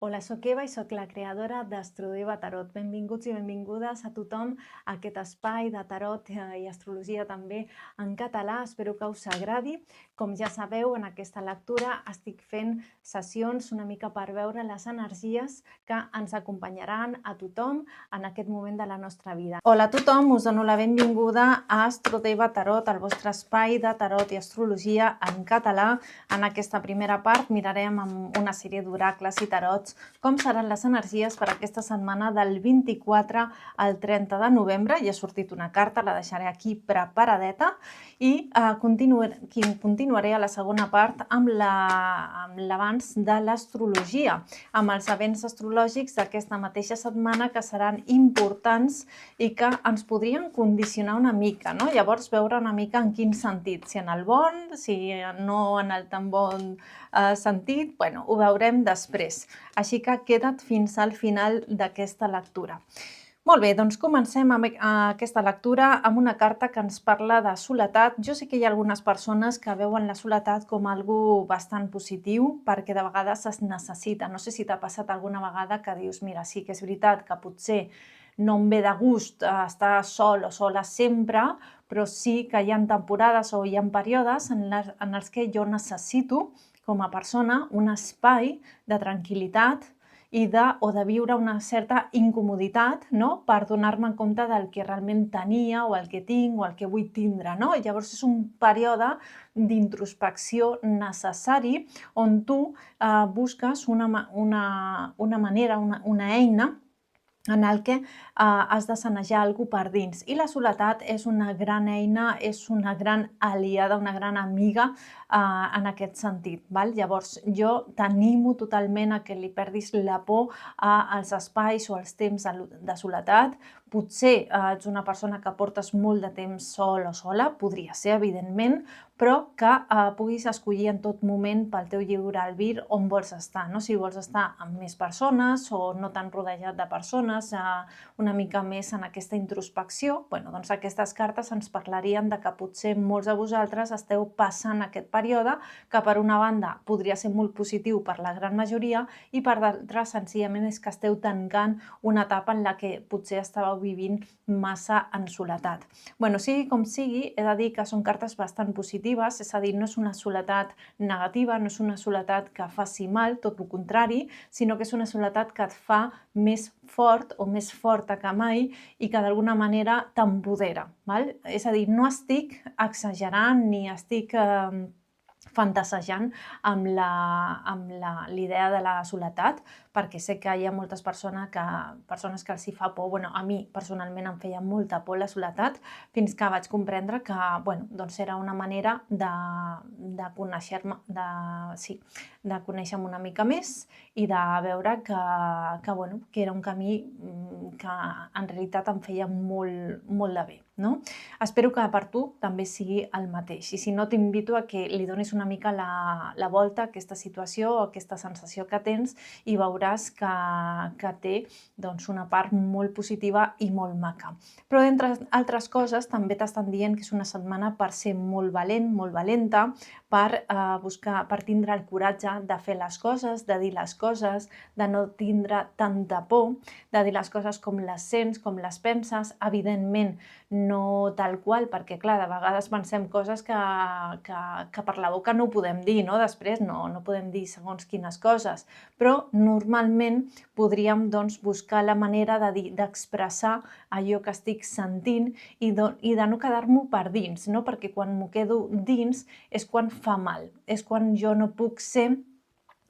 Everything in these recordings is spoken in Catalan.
Hola, soc Eva i soc la creadora d'Astrodeva Tarot. Benvinguts i benvingudes a tothom a aquest espai de tarot i astrologia també en català. Espero que us agradi. Com ja sabeu, en aquesta lectura estic fent sessions una mica per veure les energies que ens acompanyaran a tothom en aquest moment de la nostra vida. Hola a tothom, us dono la benvinguda a Astrodeva Tarot, el vostre espai de tarot i astrologia en català. En aquesta primera part mirarem amb una sèrie d'oracles i tarots com seran les energies per aquesta setmana del 24 al 30 de novembre. Ja ha sortit una carta, la deixaré aquí preparadeta i continuaré a la segona part amb l'avanç de l'astrologia, amb els events astrològics d'aquesta mateixa setmana que seran importants i que ens podrien condicionar una mica, no? Llavors veure una mica en quin sentit, si en el bon, si no en el tan bon sentit, bueno, ho veurem després. Així que queda't fins al final d'aquesta lectura. Molt bé, doncs comencem amb aquesta lectura amb una carta que ens parla de soledat. Jo sé que hi ha algunes persones que veuen la soledat com algo bastant positiu perquè de vegades es necessita. No sé si t'ha passat alguna vegada que dius, mira, sí que és veritat que potser no em ve de gust estar sol o sola sempre, però sí que hi ha temporades o hi ha períodes en els que jo necessito com a persona un espai de tranquil·litat o de viure una certa incomoditat, no? Per donar-me compte del que realment tenia o el que tinc o el que vull tindre, no? I llavors és un període d'introspecció necessari on tu busques una manera, una eina en el que has de sanejar alguna cosa per dins. I la soledat és una gran eina, és una gran aliada, una gran amiga en aquest sentit. Val? Llavors, jo t'animo totalment a que li perdis la por als espais o als temps de soledat. Potser ets una persona que portes molt de temps sol o sola, podria ser, evidentment, però que puguis escollir en tot moment pel teu lliure albir on vols estar, no? Si vols estar amb més persones o no tan rodejat de persones, una mica més en aquesta introspecció, bueno, doncs aquestes cartes ens parlarien de que potser molts de vosaltres esteu passant aquest període que per una banda podria ser molt positiu per la gran majoria i per l'altra senzillament és que esteu tancant una etapa en la que potser estàveu vivint massa en soledat. Bueno, sigui com sigui, he de dir que són cartes bastant positives, és a dir, no és una soledat negativa, no és una soledat que faci mal, tot el contrari, sinó que és una soledat que et fa més fort o més forta que mai i que d'alguna manera t'empodera. És a dir, no estic exagerant ni estic fantasejant amb l'idea de la soledat, perquè sé que hi ha moltes persones que els hi fa por. Bueno, a mi personalment em feia molta por la soledat fins que vaig comprendre que doncs era una manera de conèixer-me, de conèixer-me una mica més i de veure que era un camí que en realitat em feia molt, molt de bé. No? Espero que per tu també sigui el mateix i si no t'invito a que li donis una mica la volta a aquesta situació o a aquesta sensació que tens i veuràs que té doncs, una part molt positiva i molt maca. Però entre altres coses també t'estan dient que és una setmana per ser molt valent, molt valenta, per tindre el coratge de fer les coses, de dir les coses, de no tindre tanta por, de dir les coses com les sents, com les penses, evidentment no tal qual, perquè clar, de vegades pensem coses que per la boca no ho podem dir, no? Després no podem dir segons quines coses, però normalment podríem doncs, buscar la manera d'expressar allò que estic sentint i de no quedar-m'ho per dins, no? Perquè quan m'ho quedo dins és quan fa mal, és quan jo no puc ser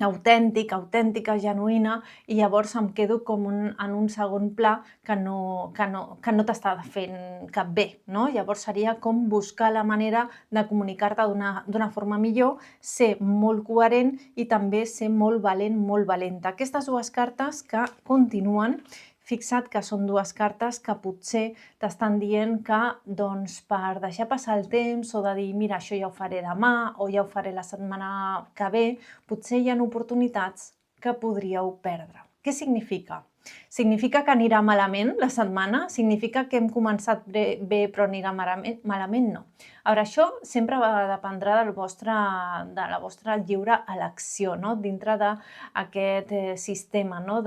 autèntica, genuïna, i llavors em quedo com en un segon pla que no t'està fent cap bé, no? Llavors seria com buscar la manera de comunicar-te d'una forma millor, ser molt coherent i també ser molt valent, molt valenta. Aquestes dues cartes que continuen, fixa't que són dues cartes que potser t'estan dient que doncs, per deixar passar el temps o de dir mira, això ja ho faré demà o ja ho faré la setmana que ve, potser hi ha oportunitats que podríeu perdre. Què significa? Significa que anirà malament la setmana? Significa que hem començat bé però anirà malament? No. A veure, això sempre dependrà de la vostra lliure elecció, no? Dintre d'aquest sistema, no?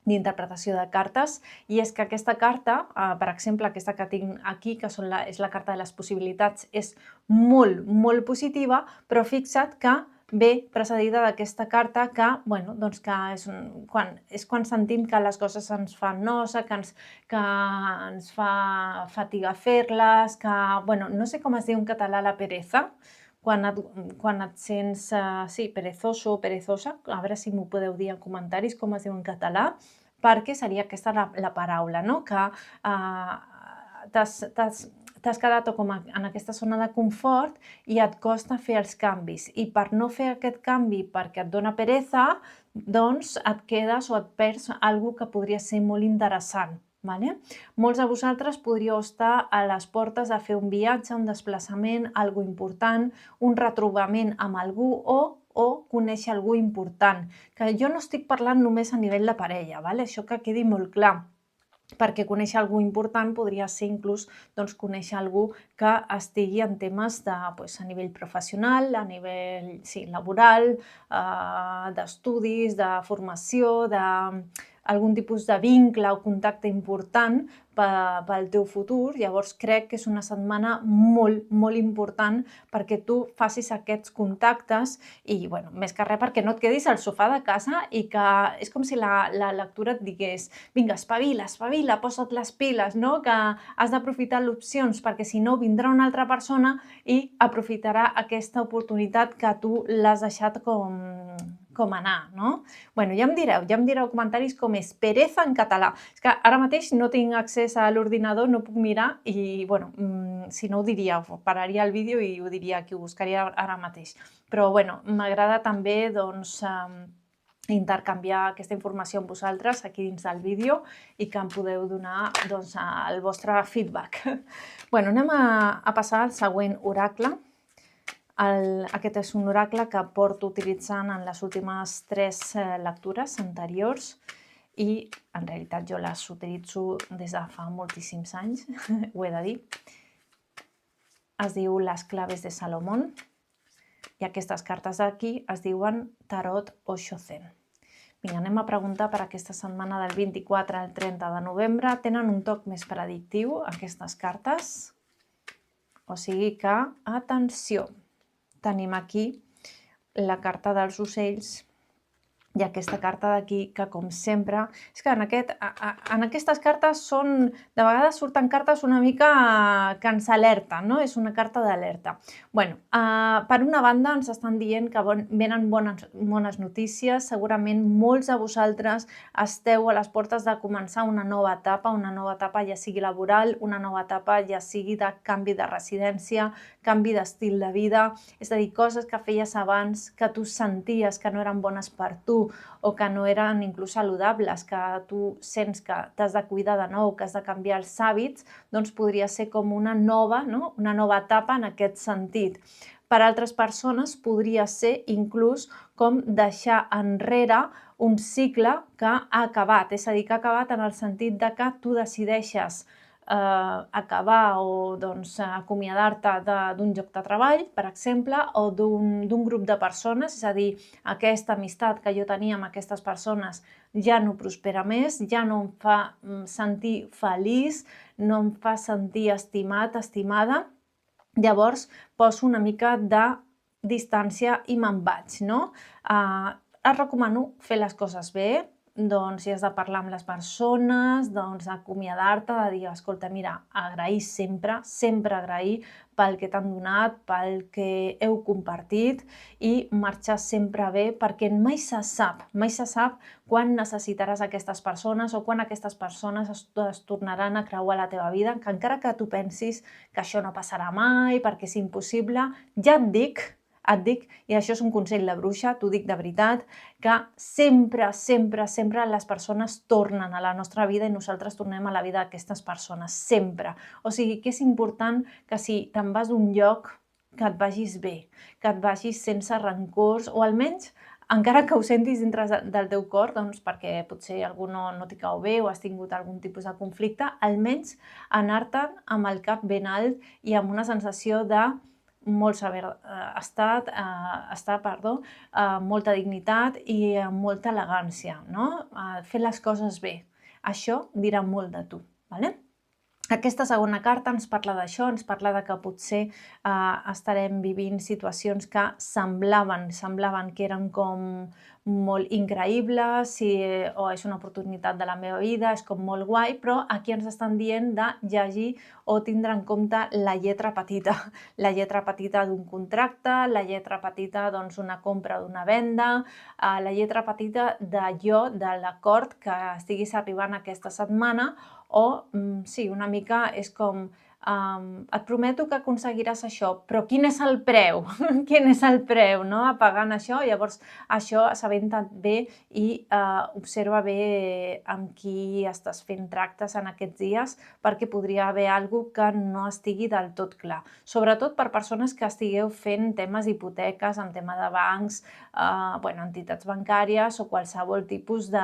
d'interpretació de cartes, i és que aquesta carta, per exemple, aquesta que tinc aquí, que és la carta de les possibilitats, és molt, molt positiva, però fixa't que ve precedida d'aquesta carta que, bueno, doncs que és quan sentim que les coses ens fan nosa, que ens fa fatiga fer-les, que, bueno, no sé com es diu en català la pereza, quan et sents, sí, perezoso o perezosa, a veure si m'ho podeu dir en comentaris com es diu en català, perquè seria aquesta la paraula, no? Que t'has quedat com en aquesta zona de confort i et costa fer els canvis. I per no fer aquest canvi perquè et dona pereza, doncs et quedes o et perds alguna que podria ser molt interessant. Vale? Molts de vosaltres podríeu estar a les portes de fer un viatge, un desplaçament, algo important, un retrobament amb algú o conèixer algú important. Que jo no estic parlant només a nivell de parella, vale? Això que quedi molt clar, perquè conèixer algú important podria ser inclús conèixer algú que estigui en temes a nivell professional, a nivell laboral, d'estudis, de formació, d'algun tipus de vincle o contacte important pel teu futur. Llavors crec que és una setmana molt, molt important perquè tu facis aquests contactes i, bueno, més que res perquè no et quedis al sofà de casa i que és com si la lectura et digués: vinga, espavila, espavila, posa't les piles, no? Que has d'aprofitar les opcions perquè si no vindrà una altra persona i aprofitarà aquesta oportunitat que tu l'has deixat com anar, no? Bueno, ja em direu comentaris com és pereza en català. És que ara mateix no tinc accés a l'ordinador, no puc mirar i, bueno, si no ho diria, pararia el vídeo i ho diria aquí, ho buscaria ara mateix. Però, bueno, m'agrada també, doncs, intercanviar aquesta informació amb vosaltres aquí dins del vídeo i que em podeu donar doncs, el vostre feedback. Bueno, anem a passar al següent oracle. Aquest és un oracle que porto utilitzant en les últimes 3 lectures anteriors i en realitat jo les utilitzo des de fa moltíssims anys, ho he de dir. Es diu Les claves de Salomón i aquestes cartes d'aquí es diuen Tarot Osho Zen. Vinga, anem a preguntar per aquesta setmana del 24 al 30 de novembre. Tenen un toc més predictiu aquestes cartes, o sigui que, atenció, tenim aquí la carta dels ocells i aquesta carta d'aquí, que com sempre, és que en aquestes cartes de vegades surten cartes una mica que ens alerten, no? És una carta d'alerta. Bueno, per una banda ens estan dient que venen bones notícies, segurament molts de vosaltres esteu a les portes de començar una nova etapa ja sigui laboral, una nova etapa ja sigui de canvi de residència, canvi d'estil de vida, és a dir, coses que feies abans que tu senties que no eren bones per tu o que no eren inclús saludables, que tu sents que t'has de cuidar de nou, que has de canviar els hàbits, doncs podria ser com una nova etapa en aquest sentit. Per altres persones podria ser inclús com deixar enrere un cicle que ha acabat, és a dir, que ha acabat en el sentit de que tu decideixes acabar o acomiadar-te d'un lloc de treball, per exemple, o d'un grup de persones, és a dir, aquesta amistat que jo tenia amb aquestes persones ja no prospera més, ja no em fa sentir feliç, no em fa sentir estimat, estimada, llavors poso una mica de distància i me'n vaig, no? Et recomano fer les coses bé, doncs si has de parlar amb les persones, doncs acomiadar-te, de dir, escolta, mira, agrair sempre, sempre agrair pel que t'han donat, pel que heu compartit i marxar sempre bé, perquè mai se sap quan necessitaràs aquestes persones o quan aquestes persones es tornaran a creuar la teva vida, que encara que tu pensis que això no passarà mai, perquè és impossible, ja et dic, i això és un consell de bruixa, t'ho dic de veritat, que sempre, sempre, sempre les persones tornen a la nostra vida i nosaltres tornem a la vida d'aquestes persones, sempre. O sigui que és important que si te'n vas d'un lloc, que et vagis bé, que et vagis sense rancors o almenys encara que ho sentis dintre del teu cor, doncs perquè potser algú no t'hi cau bé o has tingut algun tipus de conflicte, almenys anar-te'n amb el cap ben alt i amb una sensació de molt saber estar, molta dignitat i amb molta elegància, no? Fer les coses bé. Això dirà molt de tu, d'acord? Aquesta segona carta ens parla d'això, ens parla de que potser estarem vivint situacions que semblaven que eren com molt increïbles, o és una oportunitat de la meva vida, és com molt guai, però aquí ens estan dient de llegir o tindre en compte la lletra petita d'un contracte, la lletra petita d'una compra o d'una venda, la lletra petita d'allò, de l'acord que estiguis arribant aquesta setmana, o sí, una mica és com et prometo que aconseguiràs això, però quin és el preu? Quin és el preu, no? Pagant això, llavors això assabenta't bé i observa bé amb qui estàs fent tractes en aquests dies, perquè podria haver alguna cosa que no estigui del tot clar. Sobretot per persones que estigueu fent temes d'hipoteques, en tema de bancs, entitats bancàries o qualsevol tipus de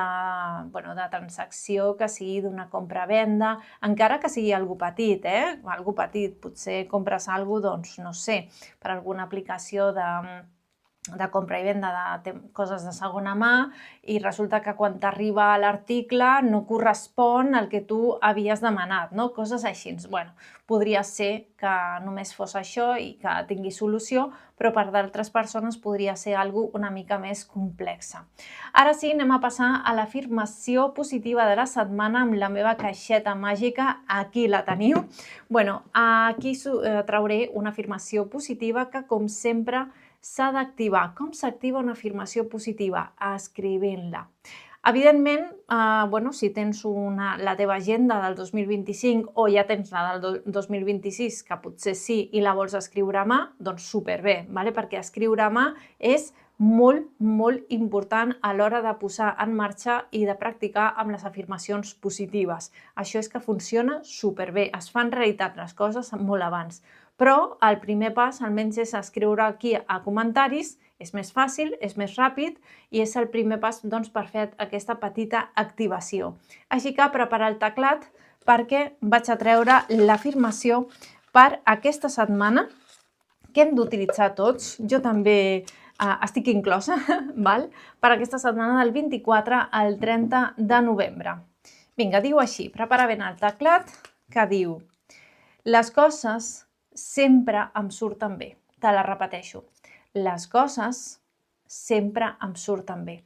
transacció que sigui d'una compra-venda, encara que sigui algo petit, algo petit, potser compres algo, doncs, no sé, per alguna aplicació de compra i venda de coses de segona mà i resulta que quan t'arriba l'article no correspon al que tu havies demanat, no? Coses així. Bueno, podria ser que només fos això i que tingui solució, però per d'altres persones podria ser algo una mica més complexa. Ara sí, anem a passar a l'afirmació positiva de la setmana amb la meva caixeta màgica. Aquí la teniu. Bueno, aquí trauré una afirmació positiva que, com sempre, s'ha d'activar. Com s'activa una afirmació positiva? Escrivint-la. Evidentment, si tens la teva agenda del 2025 o ja tens la del 2026, que potser sí, i la vols escriure a mà, doncs superbé, perquè escriure a mà és molt, molt important a l'hora de posar en marxa i de practicar amb les afirmacions positives. Això és que funciona superbé, es fan realitat les coses molt abans. Però el primer pas almenys és escriure aquí a comentaris, és més fàcil, és més ràpid i és el primer pas per fer aquesta petita activació. Així que prepara el teclat perquè vaig a treure l'afirmació per aquesta setmana que hem d'utilitzar tots. Jo també estic inclosa, per aquesta setmana del 24 al 30 de novembre. Vinga, diu així, prepara ben el teclat, que diu: les coses sempre em surten bé. Te la repeteixo. Les coses sempre em surten bé.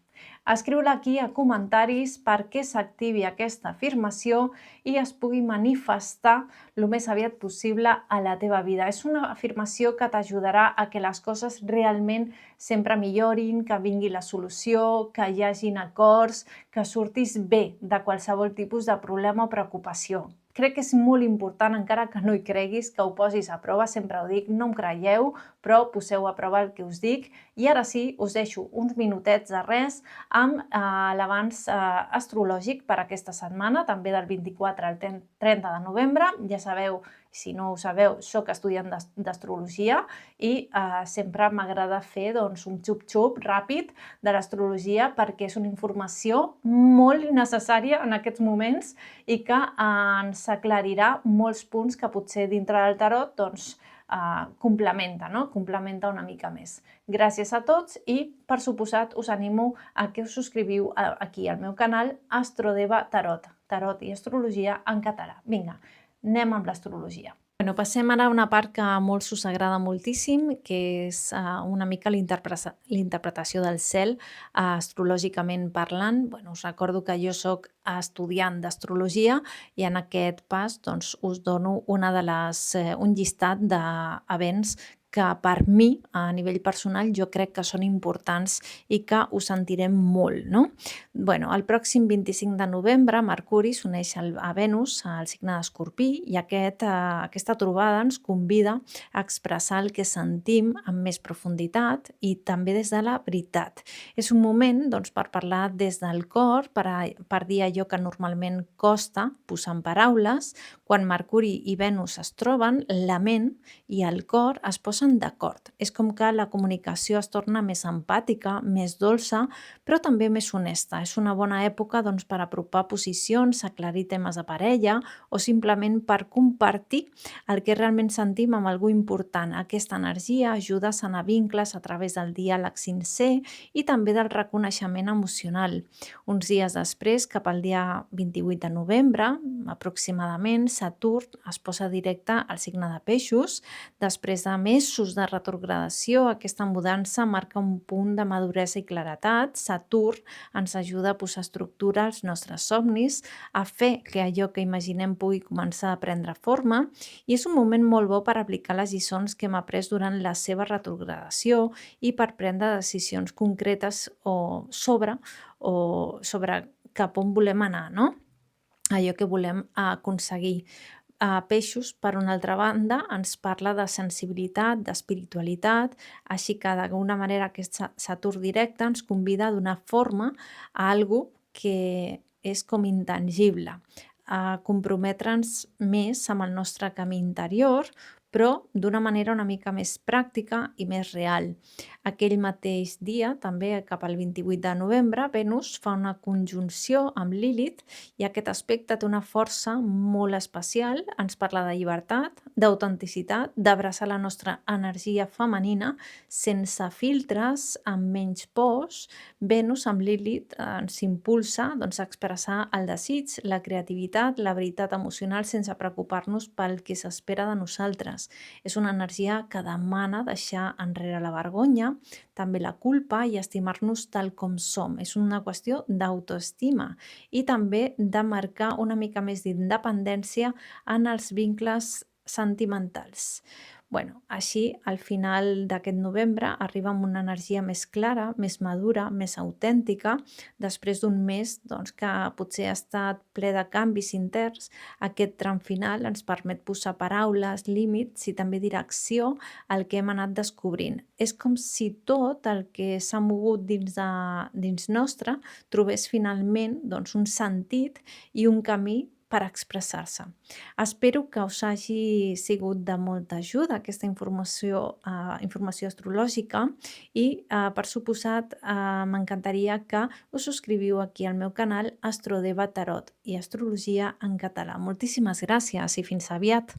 Escriu-la aquí a comentaris perquè s'activi aquesta afirmació i es pugui manifestar el més aviat possible a la teva vida. És una afirmació que t'ajudarà a que les coses realment sempre millorin, que vingui la solució, que hi hagin acords, que surtis bé de qualsevol tipus de problema o preocupació. Crec que és molt important, encara que no hi creguis, que ho posis a prova, sempre ho dic, no em creieu, però poseu a prova el que us dic. I ara sí, us deixo uns minutets de res amb l'avanç astrològic per aquesta setmana, també del 24 al 30 de novembre. Ja sabeu, si no ho sabeu, soc estudiant d'astrologia i sempre m'agrada fer un xup-xup ràpid de l'astrologia perquè és una informació molt necessària en aquests moments i que ens aclarirà molts punts que potser dintre del tarot complementa una mica més. Gràcies a tots i, per suposat, us animo a que us subscriviu aquí al meu canal Astrodeva Tarot, tarot i astrologia en català. Vinga, anem amb l'astrologia. Passem ara a una part que a molts us agrada moltíssim, que és una mica l'interpretació del cel, astrològicament parlant. Us recordo que jo soc estudiant d'astrologia i en aquest pas us dono un llistat d'events que per mi, a nivell personal, jo crec que són importants i que ho sentirem molt, no? El pròxim 25 de novembre, Mercuri s'uneix a Venus, al signe d'Escorpí, i aquesta trobada ens convida a expressar el que sentim amb més profunditat i també des de la veritat. És un moment per parlar des del cor, per dir allò que normalment costa posar en paraules. Quan Mercuri i Venus es troben, la ment i el cor es posen posen d'acord. És com que la comunicació es torna més empàtica, més dolça, però també més honesta. És una bona època doncs, per apropar posicions, aclarir temes de parella o simplement per compartir el que realment sentim amb algú important. Aquesta energia ajuda a sanar vincles a través del diàleg sincer i també del reconeixement emocional. Uns dies després, cap al dia 28 de novembre, aproximadament, Saturn es posa directe al signe de Peixos. Després de mesos de retrogradació, aquesta mudança marca un punt de maduresa i claretat. Saturn ens ajuda a posar estructura als nostres somnis, a fer que allò que imaginem pugui començar a prendre forma, i és un moment molt bo per aplicar les lliçons que hem après durant la seva retrogradació i per prendre decisions concretes sobre cap on volem anar, no? Allò que volem aconseguir. Peixos, per una altra banda, ens parla de sensibilitat, d'espiritualitat, així que d'alguna manera aquest Saturn directe ens convida a donar forma a algo que és com intangible, a comprometre'ns més amb el nostre camí interior, però d'una manera una mica més pràctica i més real. Aquell mateix dia, també cap al 28 de novembre, Venus fa una conjunció amb Lilith i aquest aspecte té una força molt especial. Ens parla de llibertat, d'autenticitat, d'abraçar la nostra energia femenina sense filtres, amb menys pors. Venus amb Lilith ens impulsa doncs, a expressar el desig, la creativitat, la veritat emocional sense preocupar-nos pel que s'espera de nosaltres. És una energia que demana deixar enrere la vergonya, també la culpa i estimar-nos tal com som. És una qüestió d'autoestima i també de marcar una mica més d'independència en els vincles sentimentals. Bueno, així, al final d'aquest novembre arriba amb una energia més clara, més madura, més autèntica, després d'un mes doncs, que potser ha estat ple de canvis interns. Aquest tram final ens permet posar paraules, límits i també direcció al que hem anat descobrint. És com si tot el que s'ha mogut dins nostre trobés finalment doncs, un sentit i un camí per expressar-se. Espero que us hagi sigut de molta ajuda aquesta informació astrològica i, per suposat, m'encantaria que us subscriviu aquí al meu canal Astrodeva Tarot i Astrologia en català. Moltíssimes gràcies i fins aviat!